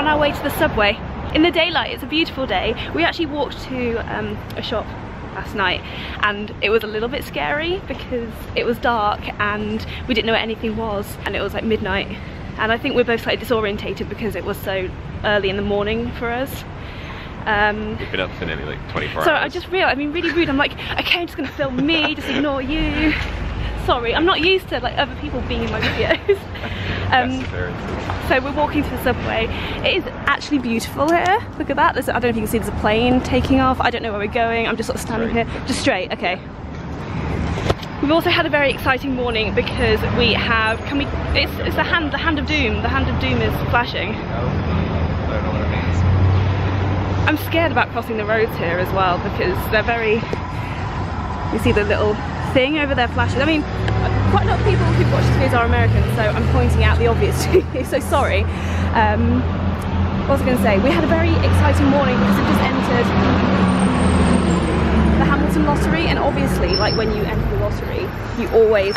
on our way to the subway in the daylight. It's a beautiful day. We actually walked to a shop last night and it was a little bit scary because it was dark and we didn't know where anything was, and it was like midnight, and I think we're both slightly disorientated because it was so early in the morning for us. We've been up for nearly like 24 hours. So I just realised, I mean, really rude, I'm like, okay, I'm just gonna film me, just ignore you. Sorry, I'm not used to like other people being in my videos. So we're walking to the subway. It is actually beautiful here. Look at that. I don't know if you can see, there's a plane taking off. I don't know where we're going. I'm just sort of standing here. Just straight, okay. We've also had a very exciting morning because we have, it's the hand of doom. The hand of doom is flashing. I don't know what it means. I'm scared about crossing the roads here as well because they're very, you see the little thing over there flashing. I mean, quite a lot of people who watch this videos are American, so I'm pointing out the obvious to you, so sorry. What was I going to say? We had a very exciting morning because it just entered the Hamilton lottery, and obviously, like when you enter the lottery, you always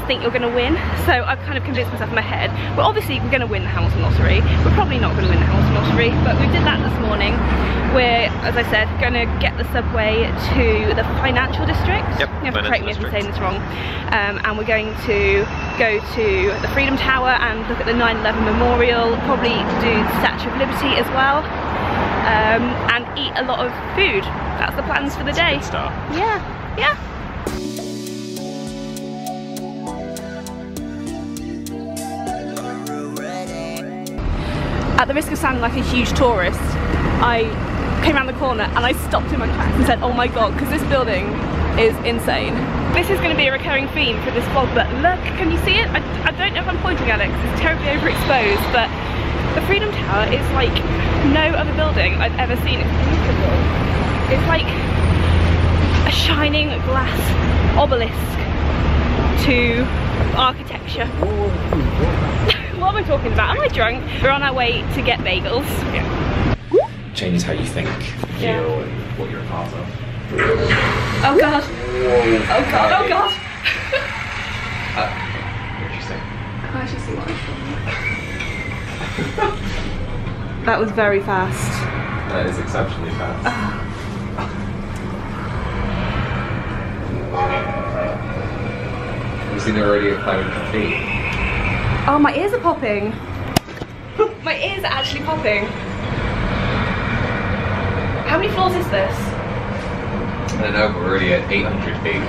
think you're going to win. So I've kind of convinced myself in my head, well, obviously we're going to win the Hamilton lottery. We're probably not going to win the Hamilton lottery, but we did that this morning. We're, as I said, going to get the subway to the financial district. Yep, you have to correct me if I'm saying this wrong. And we're going to go to the Freedom Tower and look at the 9/11 Memorial, probably do the Statue of Liberty as well, and eat a lot of food. That's the plans for the day. Good start. Yeah, yeah. At the risk of sounding like a huge tourist, I came around the corner and I stopped in my tracks and said, oh my god, because this building is insane. This is going to be a recurring theme for this vlog, but look, can you see it? I don't know if I'm pointing at it because it's terribly overexposed, but the Freedom Tower is like no other building I've ever seen. It's beautiful. It's like a shining glass obelisk to architecture. What am I talking about? Am I drunk? We're on our way to get bagels. Yeah. Changes how you think, feel, and what you're a part of. Oh god. Oh god, oh god. What did you say? I can't actually see what I'm saying. That was very fast. That is exceptionally fast. Have you seen the already climbing for feet? Oh, my ears are popping. My ears are actually popping. How many floors is this? I don't know, but we're already at 800 feet.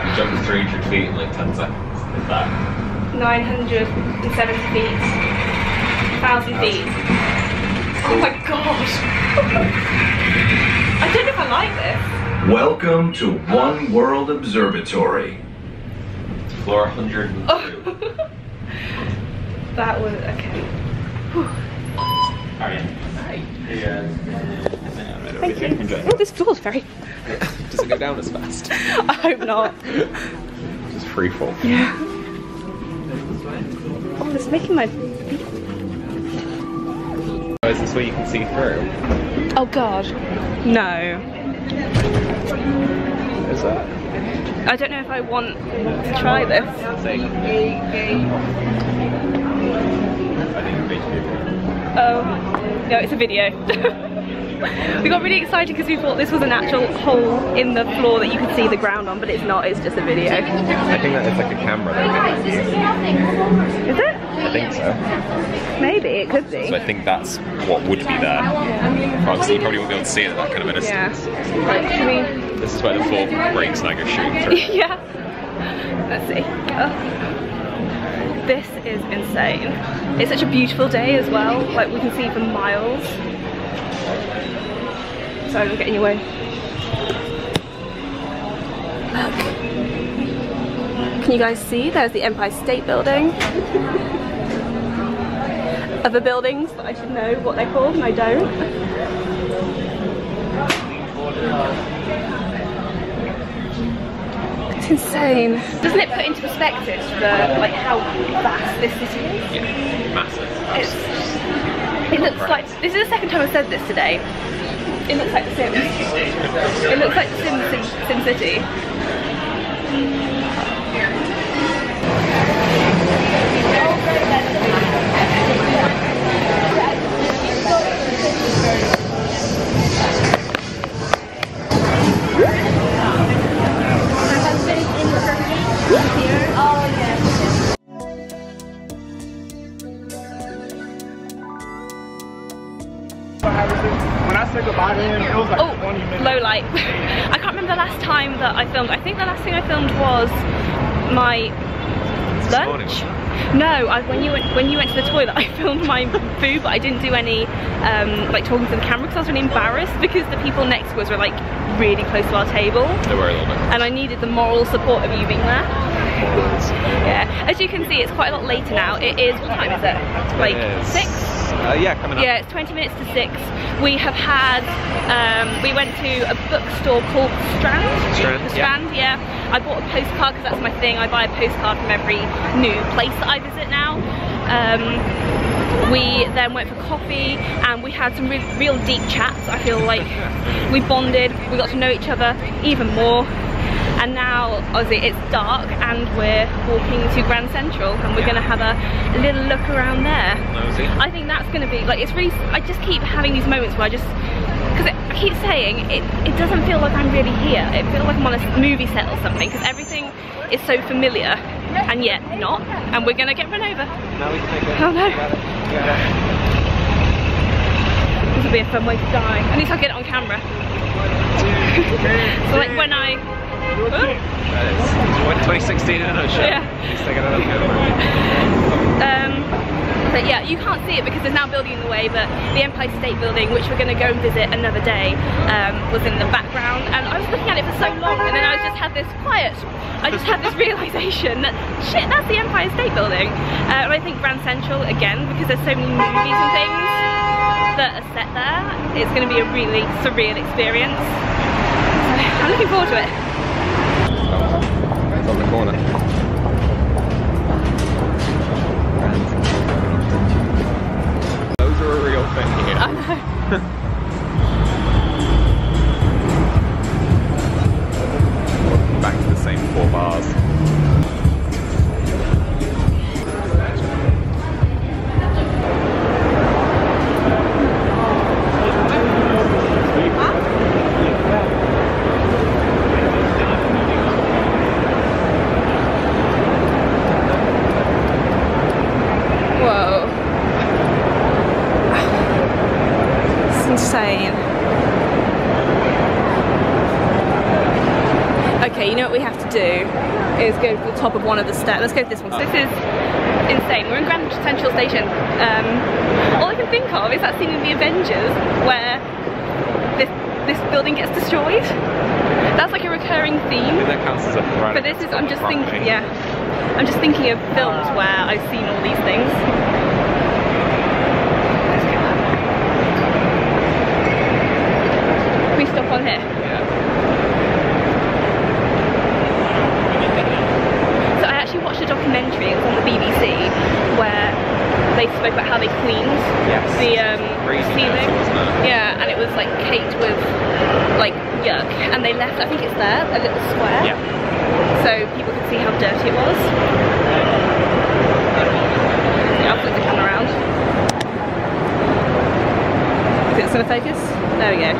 We jumped 300 feet in like 10 seconds. Like that. 970 feet. 1,000 feet. Oh my god. I don't know if I like this. Welcome to One World Observatory. Floor 102. Oh. That was okay. Alright. Thank you. Oh, this floor's very. Does it go down as fast? I hope not. Just free fall. Yeah. Oh, it's making my. Is this where you can see through? Oh god. No. Is that? I don't know if I want to try this. Oh, no, it's a video. We got really excited because we thought this was an actual hole in the floor that you could see the ground on, but it's not, it's just a video. I think that is like a camera though. Is it? I think so. Maybe, it could be. So I think that's what would be there. Obviously you probably won't be able to see it at that kind of a distance. Yeah. Right, should we... This is where the floor breaks and I go shooting through. Yeah. Let's see. Oh. This is insane. It's such a beautiful day as well. Like we can see for miles. Sorry, I'm getting your way. Look. Can you guys see? There's the Empire State Building. Other buildings that I should know what they're called and I don't. It's insane. Doesn't it put into perspective like how vast this city is? Yeah, massive. It looks like, this is the second time I've said this today. It looks like The Sims. It looks like The Sim City. low light. I can't remember the last time that I filmed. I think the last thing I filmed was my lunch. No, when you went to the toilet, I filmed my food, but I didn't do any like talking to the camera because I was really embarrassed because the people next to us were like really close to our table. They were a little bit. And I needed the moral support of you being there. Yeah, as you can see, it's quite a lot later now. It is, what time is it? Like 6? Yeah, coming up. Yeah, it's 20 minutes to 6. We have had, we went to a bookstore called Strand. The Strand, yeah. I bought a postcard because that's my thing. I buy a postcard from every new place that I visit now. We then went for coffee and we had some real deep chats. I feel like we bonded, we got to know each other even more. And now, obviously, it's dark and we're walking to Grand Central and we're going to have a little look around there. Nosy. I think that's going to be, like, it's really, I just keep having these moments where I just, because I keep saying, it doesn't feel like I'm really here. It feels like I'm on a movie set or something, because everything is so familiar and yet not. And we're going to get run over. No, we can take it. Oh no. This will be a fun way to die. At least I'll get it on camera. So like when I... That is 2016 in a nutshell. Yeah. But yeah, you can't see it because there's now a building in the way, but the Empire State Building, which we're going to go and visit another day, was in the background, and I was looking at it for so long, and then I just had this realisation that, shit, that's the Empire State Building. And I think Grand Central, again, because there's so many movies and things that are set there, it's going to be a really surreal experience. So I'm looking forward to it. It's on the corner. Those are a real thing here. I know. Back to the same 4 bars. Insane. Okay, you know what we have to do is go to the top of one of the steps. Let's go to this one. So this is insane. We're in Grand Central Station. All I can think of is that scene in The Avengers where this building gets destroyed. That's like a recurring theme. I think that counts as a right. But this is, I'm just thinking, yeah. I'm just thinking of films where I've seen all these things. Can we stop on here? Yeah. So I actually watched a documentary, it was on the BBC, where they spoke about how they cleaned the ceiling. Yeah, and it was like caked with like yuck, and they left, I think it's there, a little square. Yeah. So people could see how dirty it was. Yeah, I'll flip the camera around. Is it going to focus? There we go.